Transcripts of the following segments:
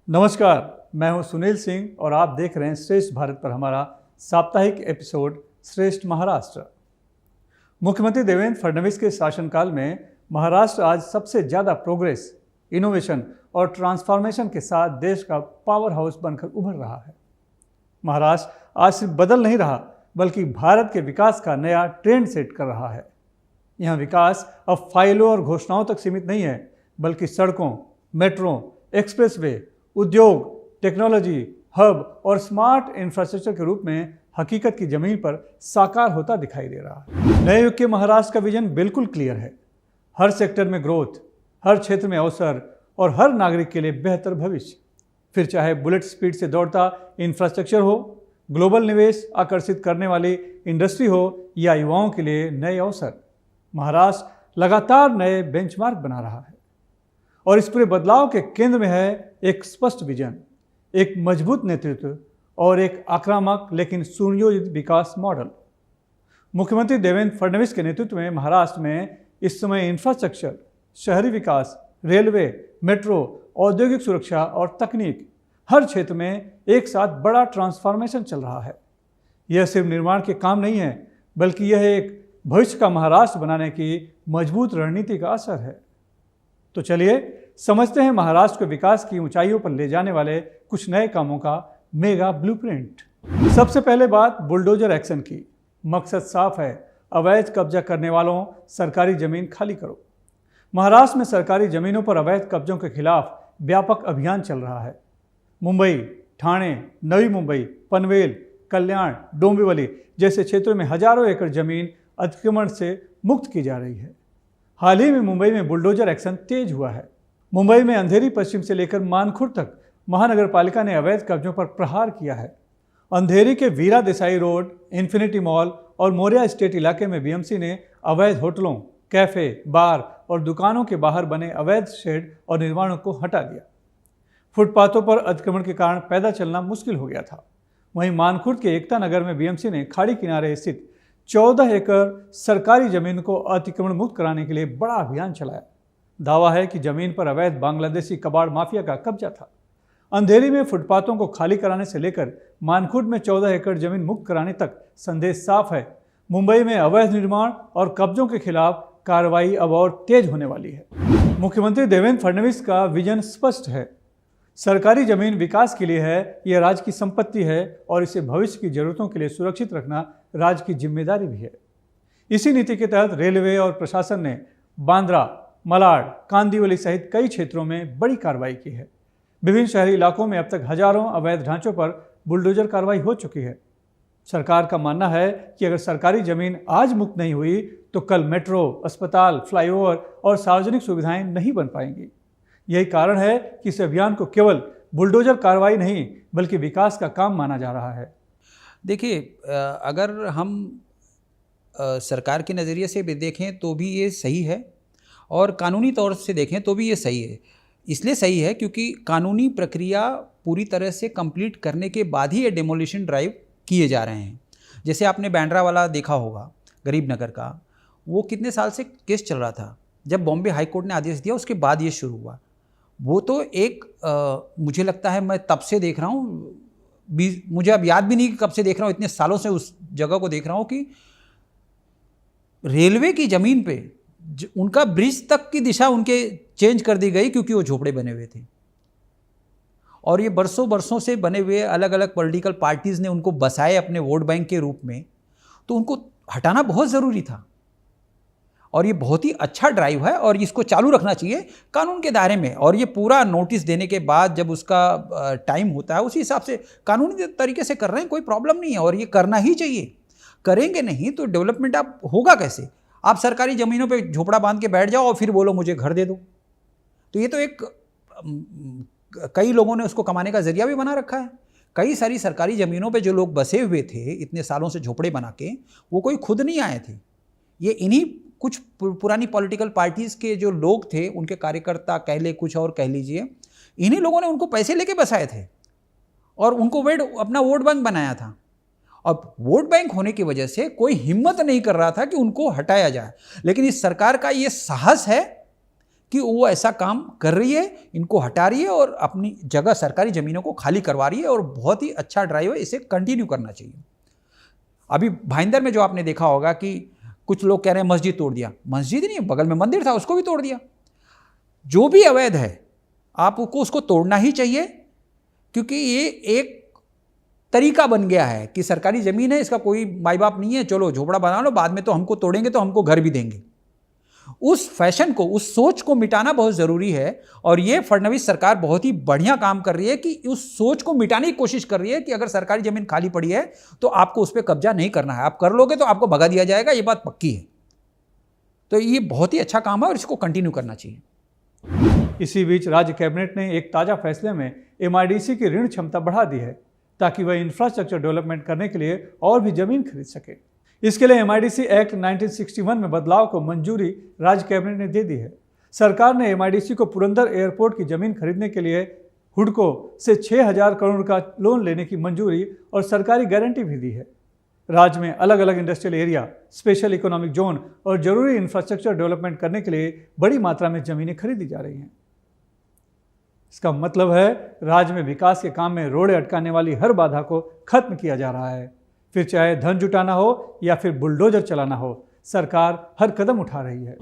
नमस्कार, मैं हूं सुनील सिंह और आप देख रहे हैं श्रेष्ठ भारत पर हमारा साप्ताहिक एपिसोड श्रेष्ठ महाराष्ट्र। मुख्यमंत्री देवेंद्र फडणवीस के शासनकाल में महाराष्ट्र आज सबसे ज़्यादा प्रोग्रेस, इनोवेशन और ट्रांसफॉर्मेशन के साथ देश का पावर हाउस बनकर उभर रहा है। महाराष्ट्र आज सिर्फ बदल नहीं रहा बल्कि भारत के विकास का नया ट्रेंड सेट कर रहा है। यहाँ विकास अब फाइलों और घोषणाओं तक सीमित नहीं है, बल्कि सड़कों, मेट्रो, एक्सप्रेसवे, उद्योग, टेक्नोलॉजी, हब और स्मार्ट इंफ्रास्ट्रक्चर के रूप में हकीकत की जमीन पर साकार होता दिखाई दे रहा है। नए युग के महाराष्ट्र का विजन बिल्कुल क्लियर है। हर सेक्टर में ग्रोथ, हर क्षेत्र में अवसर और हर नागरिक के लिए बेहतर भविष्य। फिर चाहे बुलेट स्पीड से दौड़ता इंफ्रास्ट्रक्चर हो, ग्लोबल निवेश आकर्षित करने वाली इंडस्ट्री हो या युवाओं के लिए नए अवसर, महाराष्ट्र लगातार नए बेंचमार्क बना रहा है। और इस पूरे बदलाव के केंद्र में है एक स्पष्ट विजन, एक मजबूत नेतृत्व और एक आक्रामक लेकिन सुनियोजित विकास मॉडल। मुख्यमंत्री देवेंद्र फडणवीस के नेतृत्व में महाराष्ट्र में इस समय इंफ्रास्ट्रक्चर, शहरी विकास, रेलवे, मेट्रो, औद्योगिक सुरक्षा और तकनीक, हर क्षेत्र में एक साथ बड़ा ट्रांसफॉर्मेशन चल रहा है। यह सिर्फ निर्माण के काम नहीं है, बल्कि यह एक भविष्य का महाराष्ट्र बनाने की मजबूत रणनीति का असर है। तो चलिए समझते हैं महाराष्ट्र को विकास की ऊंचाइयों पर ले जाने वाले कुछ नए कामों का मेगा ब्लूप्रिंट। सबसे पहले बात बुलडोजर एक्शन की। मकसद साफ है, अवैध कब्जा करने वालों सरकारी जमीन खाली करो। महाराष्ट्र में सरकारी जमीनों पर अवैध कब्जों के खिलाफ व्यापक अभियान चल रहा है। मुंबई, ठाणे, नवी मुंबई, पनवेल, कल्याण, डोंबिवली जैसे क्षेत्रों में हजारों एकड़ जमीन अतिक्रमण से मुक्त की जा रही है। हाल ही में मुंबई में बुलडोजर एक्शन तेज हुआ है। मुंबई में अंधेरी पश्चिम से लेकर मानखुर्द तक महानगर पालिका ने अवैध कब्जों पर प्रहार किया है। अंधेरी के वीरा देसाई रोड, इन्फिनिटी मॉल और मोरिया स्टेट इलाके में बीएमसी ने अवैध होटलों, कैफे, बार और दुकानों के बाहर बने अवैध शेड और निर्माणों को हटा दिया। फुटपाथों पर अतिक्रमण के कारण पैदल चलना मुश्किल हो गया था। वहीं मानखुर्द के एकता नगर में बीएमसी ने खाड़ी किनारे स्थित 14 एकड़ सरकारी जमीन को अतिक्रमण मुक्त कराने के लिए बड़ा अभियान चलाया। दावा है कि जमीन पर अवैध बांग्लादेशी कबाड़ माफिया का कब्जा था। अंधेरी में फुटपाथों को खाली कराने से लेकर मानखुर्द में 14 एकड़ जमीन मुक्त कराने तक संदेश साफ है। मुंबई में अवैध निर्माण और कब्जों के खिलाफ कार्रवाई अब और तेज होने वाली है। मुख्यमंत्री देवेंद्र फडणवीस का विजन स्पष्ट है। सरकारी जमीन विकास के लिए है, यह राज्य की संपत्ति है और इसे भविष्य की जरूरतों के लिए सुरक्षित रखना राज्य की जिम्मेदारी भी है। इसी नीति के तहत रेलवे और प्रशासन ने बांद्रा, मलाड, कांदिवली सहित कई क्षेत्रों में बड़ी कार्रवाई की है। विभिन्न शहरी इलाकों में अब तक हजारों अवैध ढांचों पर बुलडोजर कार्रवाई हो चुकी है। सरकार का मानना है कि अगर सरकारी जमीन आज मुक्त नहीं हुई तो कल मेट्रो, अस्पताल, फ्लाईओवर और सार्वजनिक सुविधाएं नहीं बन पाएंगी। यही कारण है कि इस अभियान को केवल बुलडोजर कार्रवाई नहीं बल्कि विकास का काम माना जा रहा है। देखिए, अगर हम सरकार के नज़रिए से भी देखें तो भी ये सही है और कानूनी तौर से देखें तो भी ये सही है। इसलिए सही है क्योंकि कानूनी प्रक्रिया पूरी तरह से कंप्लीट करने के बाद ही ये डेमोलिशन ड्राइव किए जा रहे हैं। जैसे आपने बांद्रा वाला देखा होगा, गरीब नगर का, वो कितने साल से केस चल रहा था। जब बॉम्बे हाई कोर्ट ने आदेश दिया उसके बाद ये शुरू हुआ। वो तो एक मुझे लगता है, मैं तब से देख रहा हूँ, मुझे अब याद भी नहीं कि कब से देख रहा हूँ, इतने सालों से उस जगह को देख रहा हूँ कि रेलवे की ज़मीन पे उनका ब्रिज तक की दिशा उनके चेंज कर दी गई क्योंकि वो झोपड़े बने हुए थे। और ये बरसों बरसों से बने हुए अलग अलग पॉलिटिकल पार्टीज़ ने उनको बसाए अपने वोट बैंक के रूप में, तो उनको हटाना बहुत ज़रूरी था। और ये बहुत ही अच्छा ड्राइव है और इसको चालू रखना चाहिए कानून के दायरे में। और ये पूरा नोटिस देने के बाद जब उसका टाइम होता है उसी हिसाब से कानूनी तरीके से कर रहे हैं, कोई प्रॉब्लम नहीं है और ये करना ही चाहिए। करेंगे नहीं तो डेवलपमेंट आप होगा कैसे? आप सरकारी ज़मीनों पे झोपड़ा बांध के बैठ जाओ और फिर बोलो मुझे घर दे दो, तो ये तो एक कई लोगों ने उसको कमाने का जरिया भी बना रखा है। कई सारी सरकारी ज़मीनों पे जो लोग बसे हुए थे इतने सालों से झोपड़े बना के, वो कोई खुद नहीं आए थे। ये इन्हीं कुछ पुरानी पॉलिटिकल पार्टीज़ के जो लोग थे, उनके कार्यकर्ता कह ले, कुछ और कह लीजिए, इन्हीं लोगों ने उनको पैसे लेके बसाए थे और उनको अपना वोट बैंक बनाया था। अब वोट बैंक होने की वजह से कोई हिम्मत नहीं कर रहा था कि उनको हटाया जाए। लेकिन इस सरकार का ये साहस है कि वो ऐसा काम कर रही है, इनको हटा रही है और अपनी जगह सरकारी ज़मीनों को खाली करवा रही है, और बहुत ही अच्छा ड्राइव है, इसे कंटिन्यू करना चाहिए। अभी भाईंदर में जो आपने देखा होगा कि कुछ लोग कह रहे हैं मस्जिद तोड़ दिया, मस्जिद नहीं, बगल में मंदिर था, उसको भी तोड़ दिया। जो भी अवैध है आपको उसको तोड़ना ही चाहिए, क्योंकि ये एक तरीका बन गया है कि सरकारी ज़मीन है, इसका कोई माई बाप नहीं है, चलो झोपड़ा बना लो, बाद में तो हमको तोड़ेंगे तो हमको घर भी देंगे। उस फैशन को, उस सोच को मिटाना बहुत ज़रूरी है, और ये फडणवीस सरकार बहुत ही बढ़िया काम कर रही है कि उस सोच को मिटाने की कोशिश कर रही है कि अगर सरकारी ज़मीन खाली पड़ी है तो आपको उस पर कब्जा नहीं करना है, आप कर लोगे तो आपको भगा दिया जाएगा, ये बात पक्की है। तो ये बहुत ही अच्छा काम है और इसको कंटिन्यू करना चाहिए। इसी बीच राज्य कैबिनेट ने एक ताज़ा फैसले में एमआईडीसी की ऋण क्षमता बढ़ा दी है, ताकि वह इंफ्रास्ट्रक्चर डेवलपमेंट करने के लिए और भी जमीन खरीद सके। इसके लिए एमआईडीसी एक्ट 1961 में बदलाव को मंजूरी राज्य कैबिनेट ने दे दी है। सरकार ने एमआईडीसी को पुरंदर एयरपोर्ट की जमीन खरीदने के लिए हुडको से 6,000 करोड़ का लोन लेने की मंजूरी और सरकारी गारंटी भी दी है। राज्य में अलग अलग industrial area, special economic zone और जरूरी इंफ्रास्ट्रक्चर डेवलपमेंट करने के लिए बड़ी मात्रा में जमीनें खरीदी जा रही हैं। इसका मतलब है राज्य में विकास के काम में रोड़े अटकाने वाली हर बाधा को खत्म किया जा रहा है। फिर चाहे धन जुटाना हो या फिर बुलडोजर चलाना हो, सरकार हर कदम उठा रही है।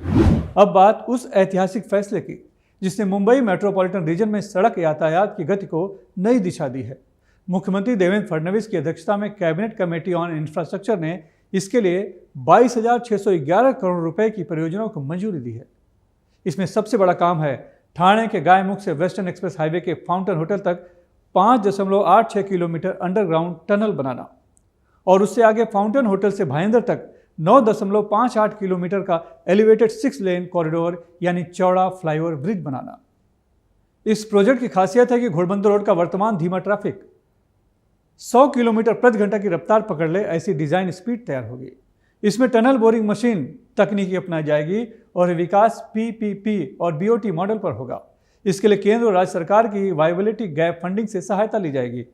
अब बात उस ऐतिहासिक फैसले की जिसने मुंबई मेट्रोपॉलिटन रीजन में सड़क यातायात की गति को नई दिशा दी है। मुख्यमंत्री देवेंद्र फडणवीस की अध्यक्षता में कैबिनेट कमेटी ऑन इंफ्रास्ट्रक्चर ने इसके लिए 22,611 करोड़ रुपए की परियोजनाओं को मंजूरी दी है। इसमें सबसे बड़ा काम है ठाणे के गायमुख से वेस्टर्न एक्सप्रेस हाईवे के फाउंटेन होटल तक 5.86 किलोमीटर अंडरग्राउंड टनल बनाना, और उससे आगे फाउंटेन होटल से भाईंदर तक 9.58 किलोमीटर का एलिवेटेड 6 लेन कॉरिडोर यानी चौड़ा फ्लाईओवर ब्रिज बनाना। इस प्रोजेक्ट की खासियत है कि घोड़बंदर रोड का वर्तमान धीमा ट्रैफिक 100 किलोमीटर प्रति घंटा की रफ्तार पकड़ ले, ऐसी डिजाइन स्पीड तैयार होगी। इसमें टनल बोरिंग मशीन तकनीकी अपनाई जाएगी और विकास पीपीपी और बीओटी मॉडल पर होगा। इसके लिए केंद्र और राज्य सरकार की वायबिलिटी गैप फंडिंग से सहायता ली जाएगी।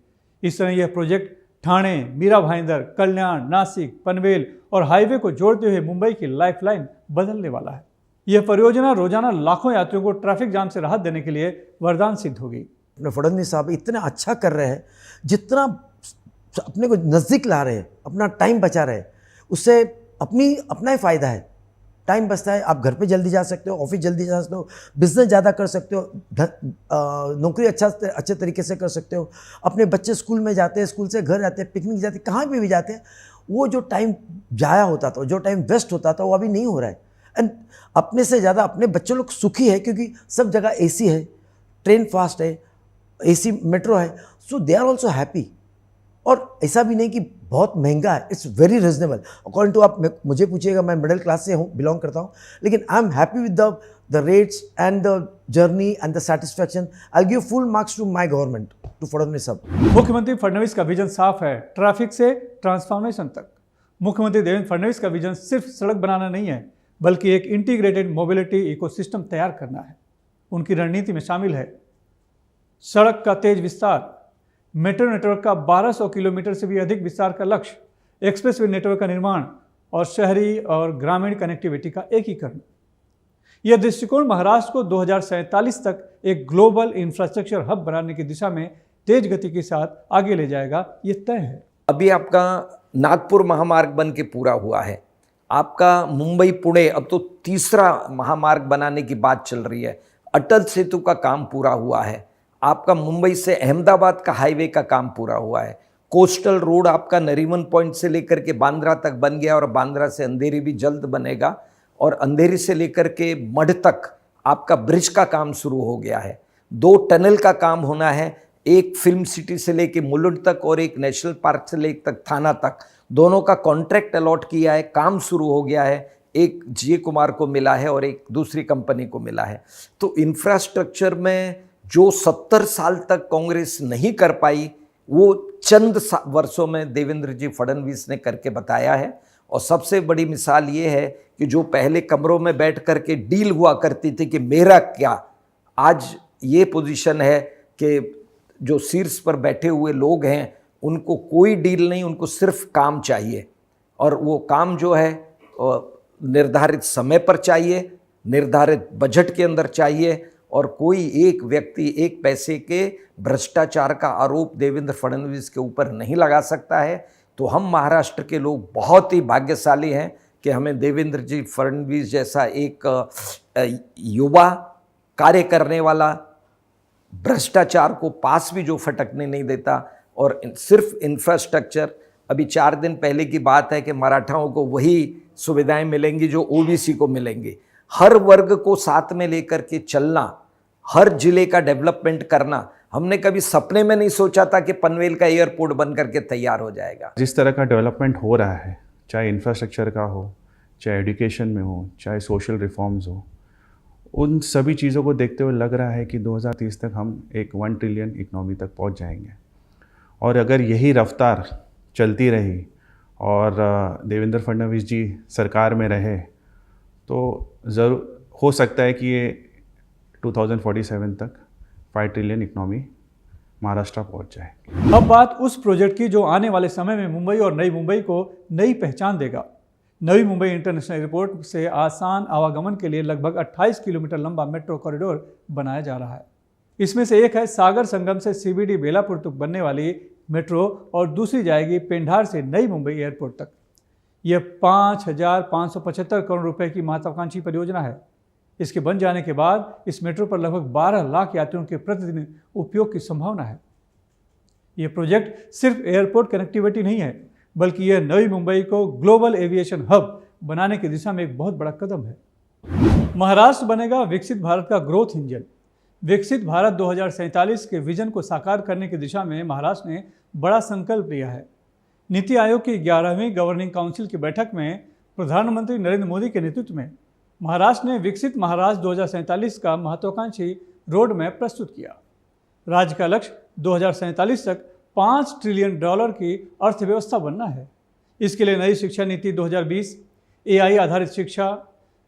इस तरह यह प्रोजेक्ट ठाणे, मीरा भाईंदर, कल्याण, नासिक, पनवेल और हाईवे को जोड़ते हुए मुंबई की लाइफलाइन बदलने वाला है। यह परियोजना रोजाना लाखों यात्रियों को ट्रैफिक जाम से राहत देने के लिए वरदान सिद्ध होगी। फडणवीस साहब इतना अच्छा कर रहे हैं, जितना अपने को नज़दीक ला रहे हैं, अपना टाइम बचा रहे हैं, उससे अपना ही फ़ायदा है। टाइम बचता है, आप घर पे जल्दी जा सकते हो, ऑफिस जल्दी जा सकते हो, बिजनेस ज़्यादा कर सकते हो, नौकरी अच्छे तरीके से कर सकते हो। अपने बच्चे स्कूल में जाते हैं, स्कूल से घर आते हैं, पिकनिक जाते हैं, कहाँ भी जाते हैं, वो जो टाइम जाया होता था, जो टाइम वेस्ट होता था, वो अभी नहीं हो रहा है। एंड अपने से ज़्यादा अपने बच्चे लोग सुखी है, क्योंकि सब जगह एसी है, ट्रेन फास्ट है, एसी मेट्रो है, so they are also happy. और ऐसा भी नहीं कि बहुत महंगा है, it's very reasonable according to, आप मुझे पूछिएगा, मैं मिडिल क्लास से हूँ, बिलोंग करता हूँ, लेकिन I am happy with the rates and the journey and the satisfaction. I give full marks to my government, to Fadnavis साहब। मुख्यमंत्री फडणवीस का विजन साफ है, ट्रैफिक से ट्रांसफॉर्मेशन तक। मुख्यमंत्री देवेंद्र फडणवीस का विजन सिर्फ सड़क बनाना नहीं है, बल्कि एक इंटीग्रेटेड मोबिलिटी इकोसिस्टम तैयार करना है। उनकी रणनीति में शामिल है सड़क का तेज विस्तार, मेट्रो नेटवर्क का 1200 किलोमीटर से भी अधिक विस्तार का लक्ष्य, एक्सप्रेसवे नेटवर्क का निर्माण और शहरी और ग्रामीण कनेक्टिविटी का एकीकरण। यह दृष्टिकोण महाराष्ट्र को 2047 तक एक ग्लोबल इंफ्रास्ट्रक्चर हब बनाने की दिशा में तेज गति के साथ आगे ले जाएगा, ये तय है। अभी आपका नागपुर महामार्ग बन के पूरा हुआ है, आपका मुंबई पुणे अब तो तीसरा महामार्ग बनाने की बात चल रही है, अटल सेतु का काम पूरा हुआ है, आपका मुंबई से अहमदाबाद का हाईवे का काम पूरा हुआ है, कोस्टल रोड आपका नरीमन पॉइंट से लेकर के बांद्रा तक बन गया और बांद्रा से अंधेरी भी जल्द बनेगा, और अंधेरी से लेकर के मढ़ तक आपका ब्रिज का काम शुरू हो गया है। 2 टनल का काम होना है, एक फिल्म सिटी से लेकर मुलुंड तक और एक नेशनल पार्क से लेकर तक थाना तक, दोनों का कॉन्ट्रैक्ट अलॉट किया है, काम शुरू हो गया है, एक जी कुमार को मिला है और एक दूसरी कंपनी को मिला है। तो इंफ्रास्ट्रक्चर में जो 70 साल तक कांग्रेस नहीं कर पाई, वो चंद वर्षों में देवेंद्र जी फडणवीस ने करके बताया है। और सबसे बड़ी मिसाल ये है कि जो पहले कमरों में बैठ करके डील हुआ करती थी कि मेरा क्या, आज ये पोजीशन है कि जो शीर्ष पर बैठे हुए लोग हैं उनको कोई डील नहीं, उनको सिर्फ काम चाहिए, और वो काम जो है निर्धारित समय पर चाहिए, निर्धारित बजट के अंदर चाहिए और कोई एक व्यक्ति एक पैसे के भ्रष्टाचार का आरोप देवेंद्र फडणवीस के ऊपर नहीं लगा सकता है। तो हम महाराष्ट्र के लोग बहुत ही भाग्यशाली हैं कि हमें देवेंद्र जी फडणवीस जैसा एक युवा कार्य करने वाला, भ्रष्टाचार को पास भी जो फटकने नहीं देता, और सिर्फ इंफ्रास्ट्रक्चर। अभी 4 दिन पहले की बात है कि मराठाओं को वही सुविधाएं मिलेंगी जो ओबीसी को मिलेंगी। हर वर्ग को साथ में लेकर के चलना, हर जिले का डेवलपमेंट करना, हमने कभी सपने में नहीं सोचा था कि पनवेल का एयरपोर्ट बन करके तैयार हो जाएगा। जिस तरह का डेवलपमेंट हो रहा है, चाहे इंफ्रास्ट्रक्चर का हो, चाहे एजुकेशन में हो, चाहे सोशल रिफॉर्म्स हो, उन सभी चीज़ों को देखते हुए लग रहा है कि 2030 तक हम एक 1 ट्रिलियन इकनॉमी तक पहुंच जाएंगे। और अगर यही रफ्तार चलती रही और देवेंद्र फडणवीस जी सरकार में रहे तो ज़रूर हो सकता है कि ये 2047 तक 5 ट्रिलियन इकनॉमी महाराष्ट्र पहुंच जाए। अब बात उस प्रोजेक्ट की जो आने वाले समय में मुंबई और नई मुंबई को नई पहचान देगा। नवी मुंबई इंटरनेशनल एयरपोर्ट से आसान आवागमन के लिए लगभग 28 किलोमीटर लंबा मेट्रो कॉरिडोर बनाया जा रहा है। इसमें से एक है सागर संगम से सीबीडी बेलापुर तक बनने वाली मेट्रो और दूसरी जाएगी पेंढार से नई मुंबई एयरपोर्ट तक। यह 5,575 करोड़ रुपए की महत्वाकांक्षी परियोजना है। इसके बन जाने के बाद इस मेट्रो पर लगभग 12 लाख यात्रियों के प्रतिदिन उपयोग की संभावना है। यह प्रोजेक्ट सिर्फ एयरपोर्ट कनेक्टिविटी नहीं है, बल्कि यह नई मुंबई को ग्लोबल एविएशन हब बनाने की दिशा में एक बहुत बड़ा कदम है। महाराष्ट्र बनेगा विकसित भारत का ग्रोथ इंजन। विकसित भारत 2047 के विजन को साकार करने की दिशा में महाराष्ट्र ने बड़ा संकल्प लिया है। नीति आयोग की 11वीं गवर्निंग काउंसिल की बैठक में प्रधानमंत्री नरेंद्र मोदी के नेतृत्व में महाराष्ट्र ने विकसित महाराष्ट्र 2047 का महत्वाकांक्षी रोड मैप प्रस्तुत किया। राज्य का लक्ष्य 2047 तक $5 ट्रिलियन की अर्थव्यवस्था बनना है। इसके लिए नई शिक्षा नीति 2020, AI आधारित शिक्षा,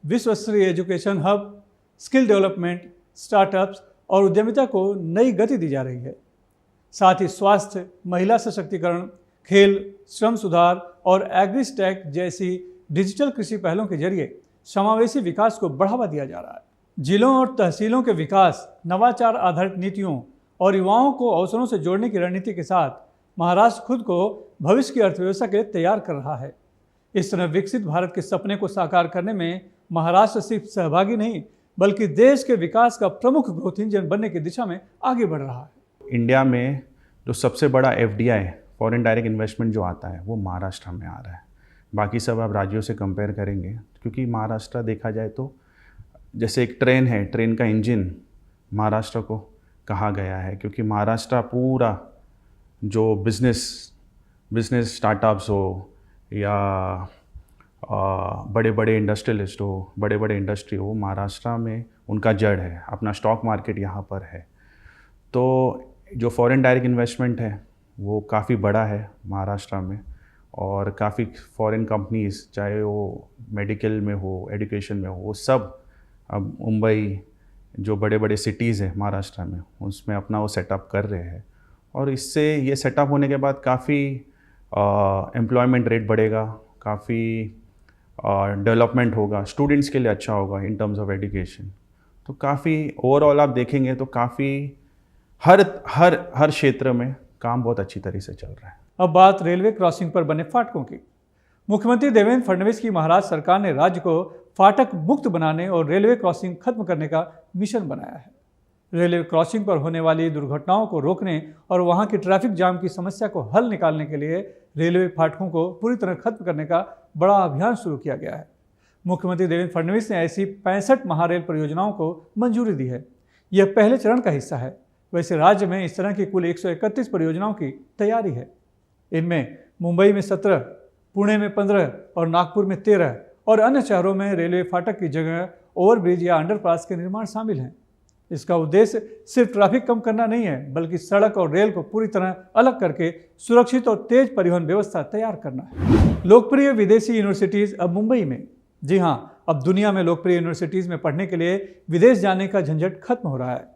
विश्व स्तरीय education hub, skill development, startups और उद्यमिता को नई गति दी जा रही है। साथ ही स्वास्थ्य, महिला सशक्तिकरण, खेल, श्रम सुधार और एग्रीस्टैक जैसी डिजिटल कृषि पहलों के जरिए समावेशी विकास को बढ़ावा दिया जा रहा है। जिलों और तहसीलों के विकास, नवाचार आधारित नीतियों और युवाओं को अवसरों से जोड़ने की रणनीति के साथ महाराष्ट्र खुद को भविष्य की अर्थव्यवस्था के लिए तैयार कर रहा है। इस तरह विकसित भारत के सपने को साकार करने में महाराष्ट्र सिर्फ सहभागी नहीं, बल्कि देश के विकास का प्रमुख ग्रोथ इंजन बनने की दिशा में आगे बढ़ रहा है। इंडिया में जो सबसे बड़ा FDI फॉरेन डायरेक्ट इन्वेस्टमेंट जो आता है वो महाराष्ट्र में आ रहा है। बाकी सब आप राज्यों से कंपेयर करेंगे, क्योंकि महाराष्ट्र देखा जाए तो जैसे एक ट्रेन है, ट्रेन का इंजन महाराष्ट्र को कहा गया है, क्योंकि महाराष्ट्र पूरा जो बिजनेस स्टार्टअप्स हो या बड़े बड़े इंडस्ट्रियलिस्ट हो, बड़े बड़े इंडस्ट्री हो, महाराष्ट्र में उनका जड़ है। अपना स्टॉक मार्केट यहाँ पर है। तो जो फॉरेन डायरेक्ट इन्वेस्टमेंट है वो काफ़ी बड़ा है महाराष्ट्र में, और काफ़ी फॉरेन कंपनीज, चाहे वो मेडिकल में हो, एजुकेशन में हो, वो सब अब मुंबई जो बड़े बड़े सिटीज़ हैं महाराष्ट्र में उसमें अपना वो सेटअप कर रहे हैं। और इससे ये सेटअप होने के बाद काफ़ी एम्प्लॉयमेंट रेट बढ़ेगा, काफ़ी डेवलपमेंट होगा, स्टूडेंट्स के लिए अच्छा होगा इन टर्म्स ऑफ एजुकेशन। तो काफ़ी ओवरऑल आप देखेंगे तो काफ़ी हर क्षेत्र में काम बहुत अच्छी तरह से चल रहा है। अब बात रेलवे क्रॉसिंग पर बने फाटकों की। मुख्यमंत्री देवेंद्र फडणवीस की महाराष्ट्र सरकार ने राज्य को फाटक मुक्त बनाने और रेलवे क्रॉसिंग खत्म करने का मिशन बनाया है। रेलवे क्रॉसिंग पर होने वाली दुर्घटनाओं को रोकने और वहां की ट्रैफिक जाम की समस्या को हल निकालने के लिए रेलवे फाटकों को पूरी तरह खत्म करने का बड़ा अभियान शुरू किया गया है। मुख्यमंत्री देवेंद्र फडणवीस ने ऐसी 65 महारेल परियोजनाओं को मंजूरी दी है। यह पहले चरण का हिस्सा है। वैसे राज्य में इस तरह की कुल 131 परियोजनाओं की तैयारी है। इनमें मुंबई में 17, पुणे में 15 और नागपुर में 13 और अन्य शहरों में रेलवे फाटक की जगह ओवरब्रिज या अंडरपास के निर्माण शामिल हैं। इसका उद्देश्य सिर्फ ट्रैफिक कम करना नहीं है, बल्कि सड़क और रेल को पूरी तरह अलग करके सुरक्षित और तेज परिवहन व्यवस्था तैयार करना है। लोकप्रिय विदेशी यूनिवर्सिटीज़ अब मुंबई में। जी हाँ, अब दुनिया में लोकप्रिय यूनिवर्सिटीज़ में पढ़ने के लिए विदेश जाने का झंझट खत्म हो रहा है।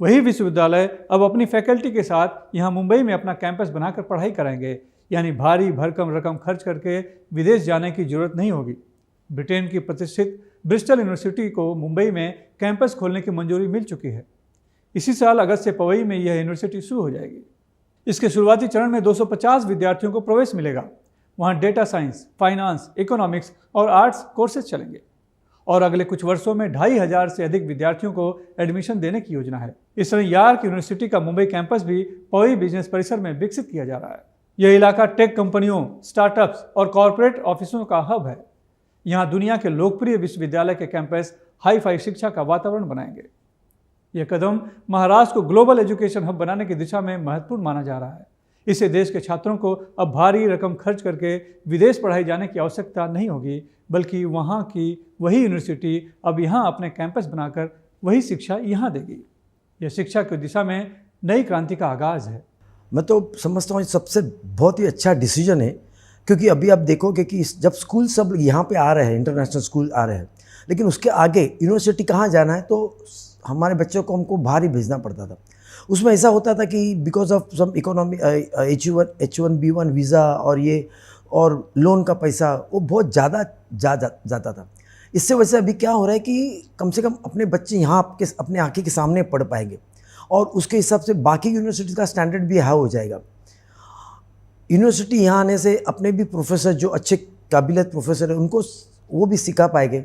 वही विश्वविद्यालय अब अपनी फैकल्टी के साथ यहाँ मुंबई में अपना कैंपस बनाकर पढ़ाई कराएंगे, यानी भारी भरकम रकम खर्च करके विदेश जाने की जरूरत नहीं होगी। ब्रिटेन की प्रतिष्ठित ब्रिस्टल यूनिवर्सिटी को मुंबई में कैंपस खोलने की मंजूरी मिल चुकी है। इसी साल अगस्त से पवई में यह यूनिवर्सिटी शुरू हो जाएगी। इसके शुरुआती चरण में 250 विद्यार्थियों को प्रवेश मिलेगा। वहाँ डेटा साइंस, फाइनेंस, इकोनॉमिक्स और आर्ट्स कोर्सेज चलेंगे और अगले कुछ वर्षों में 2500 से अधिक विद्यार्थियों को एडमिशन देने की योजना है। इस तरह यार्क यूनिवर्सिटी का मुंबई कैंपस भी पवई बिजनेस परिसर में विकसित किया जा रहा है। यह इलाका टेक कंपनियों, स्टार्टअप्स और कॉरपोरेट ऑफिसों का हब है। यहाँ दुनिया के लोकप्रिय विश्वविद्यालय के कैंपस हाई फाई शिक्षा का वातावरण बनाएंगे। यह कदम महाराष्ट्र को ग्लोबल एजुकेशन हब बनाने की दिशा में महत्वपूर्ण माना जा रहा है। इससे देश के छात्रों को अब भारी रकम खर्च करके विदेश पढ़ाई जाने की आवश्यकता नहीं होगी, बल्कि वहाँ की वही यूनिवर्सिटी अब यहाँ अपने कैंपस बनाकर वही शिक्षा यहाँ देगी। यह शिक्षा की दिशा में नई क्रांति का आगाज़ है। मैं तो समझता हूँ सबसे बहुत ही अच्छा डिसीजन है, क्योंकि अभी आप देखोगे कि जब स्कूल सब यहाँ पे आ रहे हैं, इंटरनेशनल स्कूल आ रहे हैं, लेकिन उसके आगे यूनिवर्सिटी कहाँ जाना है तो हमारे बच्चों को हमको बाहर ही भेजना पड़ता था। उसमें ऐसा होता था कि because of some economy H1B1 visa और लोन का पैसा वो बहुत ज़्यादा जाता था। इससे वजह से अभी क्या हो रहा है कि कम से कम अपने बच्चे यहाँ अपने आँखें के सामने पढ़ पाएंगे और उसके हिसाब से बाकी यूनिवर्सिटी का स्टैंडर्ड भी हाई हो जाएगा। यूनिवर्सिटी यहाँ आने से अपने भी प्रोफेसर जो अच्छे काबिलियत प्रोफेसर है उनको वो भी सिखा पाएंगे।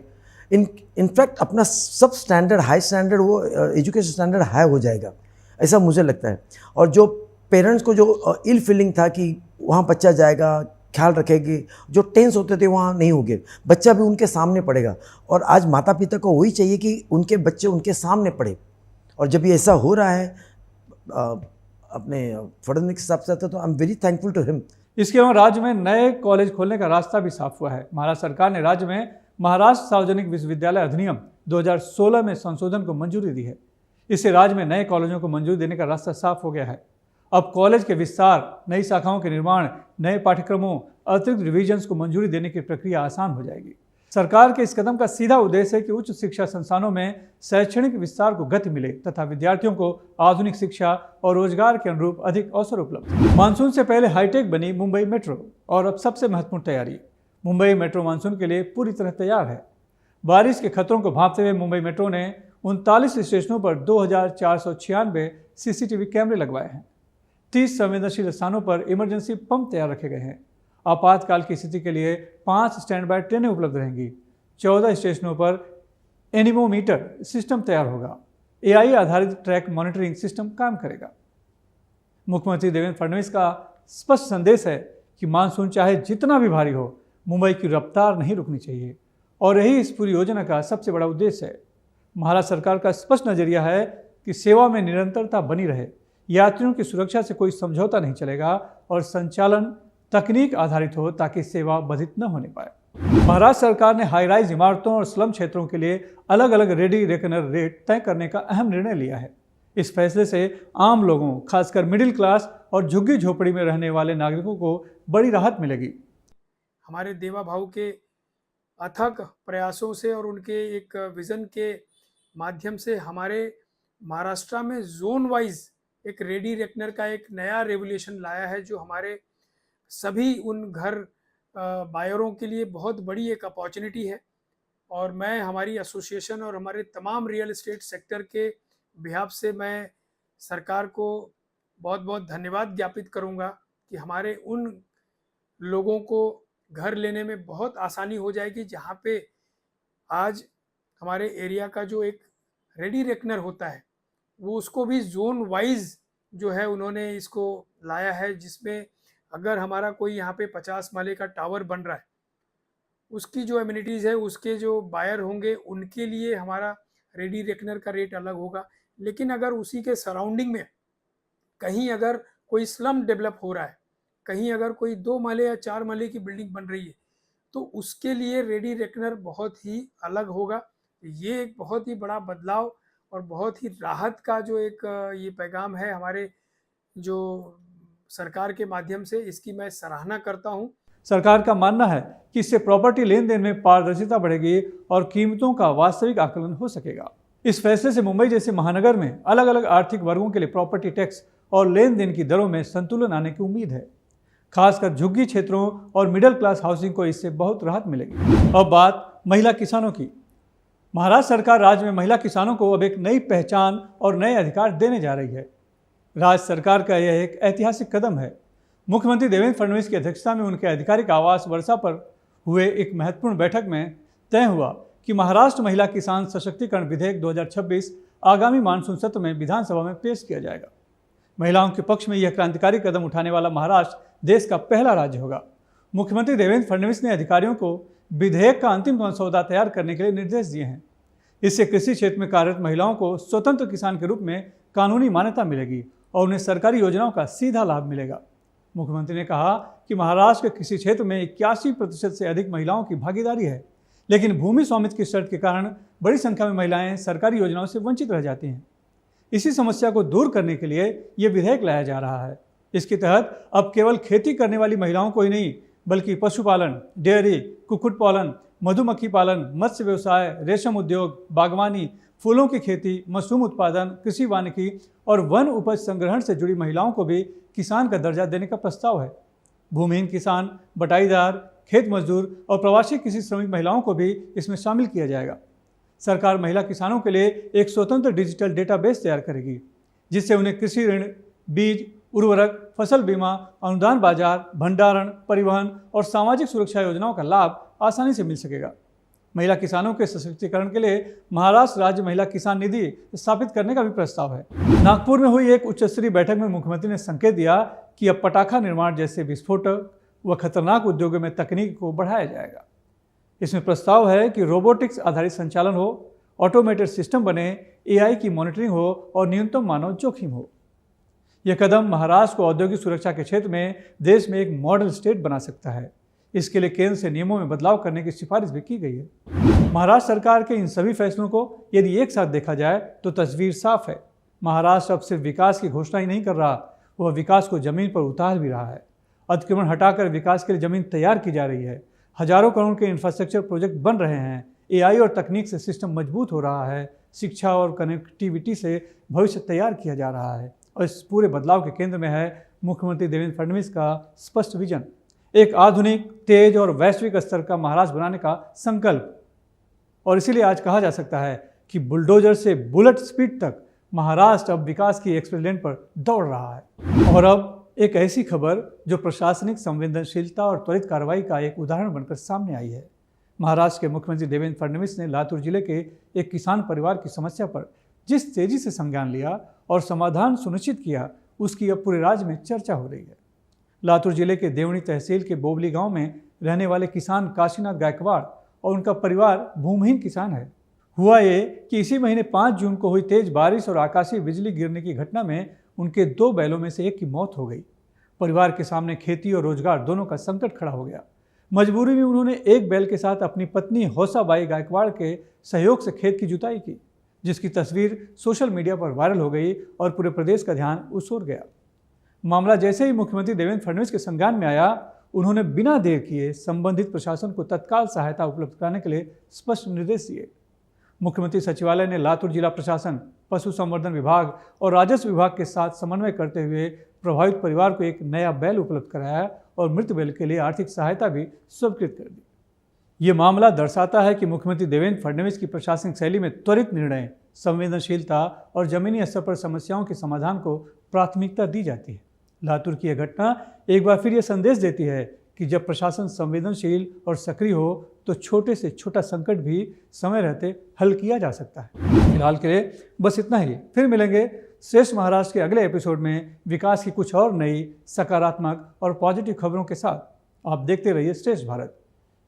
इनफैक्ट अपना सब स्टैंडर्ड हाई स्टैंडर्ड वो एजुकेशन स्टैंडर्ड हाई हो जाएगा, ऐसा मुझे लगता है। और जो पेरेंट्स को जो इल फीलिंग था कि वहाँ बच्चा जाएगा, ख्याल रखेगी, जो टेंस होते थे वहाँ नहीं होंगे, बच्चा भी उनके सामने पढ़ेगा। और आज माता पिता को वही चाहिए कि उनके बच्चे उनके सामने पढ़े। और जब ये ऐसा हो रहा है अपने फडणवीस के हिसाब से तो I am very thankful to him. इसके अलावा राज्य में नए कॉलेज खोलने का रास्ता भी साफ हुआ है। महाराष्ट्र सरकार ने राज्य में महाराष्ट्र सार्वजनिक विश्वविद्यालय अधिनियम 2016 में संशोधन को मंजूरी दी है। इससे राज्य में नए कॉलेजों को मंजूरी देने का रास्ता साफ हो गया है। अब कॉलेज के विस्तार, नई शाखाओं के निर्माण, नए पाठ्यक्रमों, अतिरिक्त डिविजन्स को मंजूरी देने की प्रक्रिया आसान हो जाएगी। सरकार के इस कदम का सीधा उद्देश्य है कि उच्च शिक्षा संस्थानों में शैक्षणिक विस्तार को गति मिले तथा विद्यार्थियों को आधुनिक शिक्षा और रोजगार के अनुरूप अधिक अवसर उपलब्ध हो। मानसून से पहले हाईटेक बनी मुंबई मेट्रो और अब सबसे महत्वपूर्ण तैयारी, मुंबई मेट्रो मानसून के लिए पूरी तरह तैयार है। बारिश के खतरों को भांपते हुए मुंबई मेट्रो ने 39 स्टेशनों पर 2496 CCTV कैमरे लगवाए हैं। 30 संवेदनशील स्थानों पर इमरजेंसी पंप तैयार रखे गए हैं। आपातकाल की स्थिति के लिए 5 स्टैंड बाय ट्रेनें उपलब्ध रहेंगी। 14 स्टेशनों पर एनीमोमीटर सिस्टम तैयार होगा। AI आधारित ट्रैक मॉनिटरिंग सिस्टम काम करेगा। मुख्यमंत्री देवेंद्र फडणवीस का स्पष्ट संदेश है कि मानसून चाहे जितना भी भारी हो, मुंबई की रफ्तार नहीं रुकनी चाहिए और यही इस पूरी योजना का सबसे बड़ा उद्देश्य है। महाराष्ट्र सरकार का स्पष्ट नजरिया है कि सेवा में निरंतरता बनी रहे, यात्रियों की सुरक्षा से कोई समझौता नहीं चलेगा और संचालन तकनीक आधारित हो ताकि सेवा बाधित न होने पाए। महाराष्ट्र सरकार ने हाई राइज इमारतों और स्लम क्षेत्रों के लिए अलग अलग रेडी रेकनर रेट तय करने का अहम निर्णय लिया है। इस फैसले से आम लोगों, खासकर मिडिल क्लास और झुग्गी झोपड़ी में रहने वाले नागरिकों को बड़ी राहत मिलेगी। हमारे देवा भाऊ के अथक प्रयासों से और उनके एक विज़न के माध्यम से हमारे महाराष्ट्र में जोन वाइज एक रेडी रेकनर का एक नया रेवोल्यूशन लाया है, जो हमारे सभी उन घर बायरों के लिए बहुत बड़ी एक अपॉर्चुनिटी है। और मैं हमारी एसोसिएशन और हमारे तमाम रियल एस्टेट सेक्टर के बिहाफ से मैं सरकार को बहुत बहुत धन्यवाद ज्ञापित करूंगा कि हमारे उन लोगों को घर लेने में बहुत आसानी हो जाएगी, जहां पे आज हमारे एरिया का जो एक रेडी रेकनर होता है वो उसको भी जोन वाइज जो है उन्होंने इसको लाया है, जिसमें अगर हमारा कोई यहाँ पे 50 माले का टावर बन रहा है, उसकी जो एमिनिटीज़ है, उसके जो बायर होंगे उनके लिए हमारा रेडी रेकनर का रेट अलग होगा। लेकिन अगर उसी के सराउंडिंग में कहीं अगर कोई स्लम डेवलप हो रहा है, कहीं अगर कोई 2 माले या 4 माले की बिल्डिंग बन रही है, तो उसके लिए रेडी रेकनर बहुत ही अलग होगा। ये एक बहुत ही बड़ा बदलाव और बहुत ही राहत का जो एक ये पैगाम है हमारे जो सरकार के माध्यम से, इसकी मैं सराहना करता हूं। सरकार का मानना है कि इससे प्रॉपर्टी लेन देन में पारदर्शिता बढ़ेगी और कीमतों का वास्तविक आकलन हो सकेगा। इस फैसले से मुंबई जैसे महानगर में अलग अलग आर्थिक वर्गों के लिए प्रॉपर्टी टैक्स और लेन देन की दरों में संतुलन आने की उम्मीद है। खासकर झुग्गी क्षेत्रों और मिडिल क्लास हाउसिंग को इससे बहुत राहत मिलेगी। अब बात महिला किसानों की। महाराष्ट्र सरकार राज्य में महिला किसानों को अब एक नई पहचान और नए अधिकार देने जा रही है। राज्य सरकार का यह एक ऐतिहासिक कदम है। मुख्यमंत्री देवेंद्र फडणवीस की अध्यक्षता में उनके आधिकारिक आवास वर्षा पर हुए एक महत्वपूर्ण बैठक में तय हुआ कि महाराष्ट्र महिला किसान सशक्तिकरण विधेयक 2026 आगामी मानसून सत्र में विधानसभा में पेश किया जाएगा। महिलाओं के पक्ष में यह क्रांतिकारी कदम उठाने वाला महाराष्ट्र देश का पहला राज्य होगा। मुख्यमंत्री देवेंद्र फडणवीस ने अधिकारियों को विधेयक का अंतिम मसौदा तैयार करने के लिए निर्देश दिए हैं। इससे कृषि क्षेत्र में कार्यरत महिलाओं को स्वतंत्र किसान के रूप में कानूनी मान्यता मिलेगी और उन्हें सरकारी योजनाओं का सीधा लाभ मिलेगा। मुख्यमंत्री ने कहा कि महाराष्ट्र के कृषि क्षेत्र में 81% से अधिक महिलाओं की भागीदारी है, लेकिन भूमि स्वामित्व की शर्त के कारण बड़ी संख्या में महिलाएं सरकारी योजनाओं से वंचित रह जाती हैं। इसी समस्या को दूर करने के लिए ये विधेयक लाया जा रहा है। इसके तहत अब केवल खेती करने वाली महिलाओं को ही नहीं, बल्कि पशुपालन, डेयरी, कुक्कुट पालन, मधुमक्खी पालन, मत्स्य व्यवसाय, रेशम उद्योग, बागवानी, फूलों की खेती, मशरूम उत्पादन, कृषि वानिकी और वन उपज संग्रहण से जुड़ी महिलाओं को भी किसान का दर्जा देने का प्रस्ताव है। भूमिहीन किसान, बटाईदार, खेत मजदूर और प्रवासी कृषि श्रमिक महिलाओं को भी इसमें शामिल किया जाएगा। सरकार महिला किसानों के लिए एक स्वतंत्र डिजिटल डेटाबेस तैयार करेगी, जिससे उन्हें कृषि ऋण, बीज, उर्वरक, फसल बीमा, अनुदान बाजार, भंडारण, परिवहन और सामाजिक सुरक्षा योजनाओं का लाभ आसानी से मिल सकेगा। महिला किसानों के सशक्तिकरण के लिए महाराष्ट्र राज्य महिला किसान निधि स्थापित करने का भी प्रस्ताव है। नागपुर में हुई एक उच्च स्तरीय बैठक में मुख्यमंत्री ने संकेत दिया कि अब पटाखा निर्माण जैसे विस्फोटक व खतरनाक उद्योगों में तकनीक को बढ़ाया जाएगा। इसमें प्रस्ताव है कि रोबोटिक्स आधारित संचालन हो, ऑटोमेटेड सिस्टम बने, AI की मॉनिटरिंग हो और न्यूनतम मानव जोखिम हो। यह कदम महाराष्ट्र को औद्योगिक सुरक्षा के क्षेत्र में देश में एक मॉडल स्टेट बना सकता है। इसके लिए केंद्र से नियमों में बदलाव करने की सिफारिश भी की गई है। महाराष्ट्र सरकार के इन सभी फैसलों को यदि एक साथ देखा जाए तो तस्वीर साफ है। महाराष्ट्र अब सिर्फ विकास की घोषणा ही नहीं कर रहा, वह विकास को जमीन पर उतार भी रहा है। अतिक्रमण हटाकर विकास के लिए जमीन तैयार की जा रही है। हजारों करोड़ के इंफ्रास्ट्रक्चर प्रोजेक्ट बन रहे हैं। AI और तकनीक से सिस्टम मजबूत हो रहा है। शिक्षा और कनेक्टिविटी से भविष्य तैयार किया जा रहा है और इस पूरे बदलाव के केंद्र में है मुख्यमंत्री देवेंद्र फडणवीस का स्पष्ट विजन, एक आधुनिक, तेज और वैश्विक स्तर का महाराष्ट्र बनाने का संकल्प। और इसीलिए आज कहा जा सकता है कि बुलडोजर से बुलेट स्पीड तक महाराष्ट्र अब विकास की एक्सप्रेस लेन पर दौड़ रहा है। और अब एक ऐसी खबर जो प्रशासनिक संवेदनशीलता और त्वरित कार्रवाई का एक उदाहरण बनकर सामने आई है। महाराष्ट्र के मुख्यमंत्री देवेंद्र फडणवीस ने लातूर जिले के एक किसान परिवार की समस्या पर जिस तेजी से संज्ञान लिया और समाधान सुनिश्चित किया, उसकी अब पूरे राज्य में चर्चा हो रही है। लातूर जिले के देवणी तहसील के बोबली गांव में रहने वाले किसान काशीनाथ गायकवाड़ और उनका परिवार भूमिहीन किसान है। हुआ ये कि इसी महीने 5 जून को हुई तेज बारिश और आकाशीय बिजली गिरने की घटना में उनके 2 बैलों में से एक की मौत हो गई। परिवार के सामने खेती और रोजगार दोनों का संकट खड़ा हो गया। मजबूरी में उन्होंने एक बैल के साथ अपनी पत्नी हौसाबाई गायकवाड़ के सहयोग से खेत की जुताई की, जिसकी तस्वीर सोशल मीडिया पर वायरल हो गई और पूरे प्रदेश का ध्यान उस ओर गया। मामला जैसे ही मुख्यमंत्री देवेंद्र फडणवीस के संज्ञान में आया, उन्होंने बिना देर किए संबंधित प्रशासन को तत्काल सहायता उपलब्ध कराने के लिए स्पष्ट निर्देश दिए। मुख्यमंत्री सचिवालय ने लातूर जिला प्रशासन, पशु संवर्धन विभाग और राजस्व विभाग के साथ समन्वय करते हुए प्रभावित परिवार को एक नया बैल उपलब्ध कराया और मृत बैल के लिए आर्थिक सहायता भी स्वीकृत कर दी। ये मामला दर्शाता है कि मुख्यमंत्री देवेंद्र फडणवीस की प्रशासनिक शैली में त्वरित निर्णय, संवेदनशीलता और जमीनी स्तर पर समस्याओं के समाधान को प्राथमिकता दी जाती है। लातूर की यह घटना एक बार फिर यह संदेश देती है कि जब प्रशासन संवेदनशील और सक्रिय हो तो छोटे से छोटा संकट भी समय रहते हल किया जा सकता है। फिलहाल के लिए बस इतना ही। फिर मिलेंगे श्रेष्ठ महाराष्ट्र के अगले एपिसोड में विकास की कुछ और नई सकारात्मक और पॉजिटिव खबरों के साथ। आप देखते रहिए श्रेष्ठ भारत,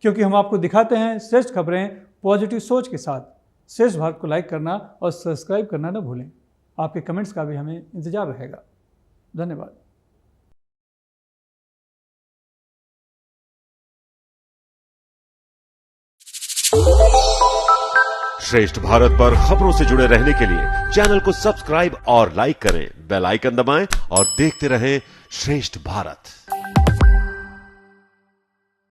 क्योंकि हम आपको दिखाते हैं श्रेष्ठ खबरें पॉजिटिव सोच के साथ। श्रेष्ठ भारत को लाइक करना और सब्सक्राइब करना न भूलें। आपके कमेंट्स का भी हमें इंतजार रहेगा। धन्यवाद। श्रेष्ठ भारत पर खबरों से जुड़े रहने के लिए चैनल को सब्सक्राइब और लाइक करें, बेल आइकन दबाएं और देखते रहें श्रेष्ठ भारत।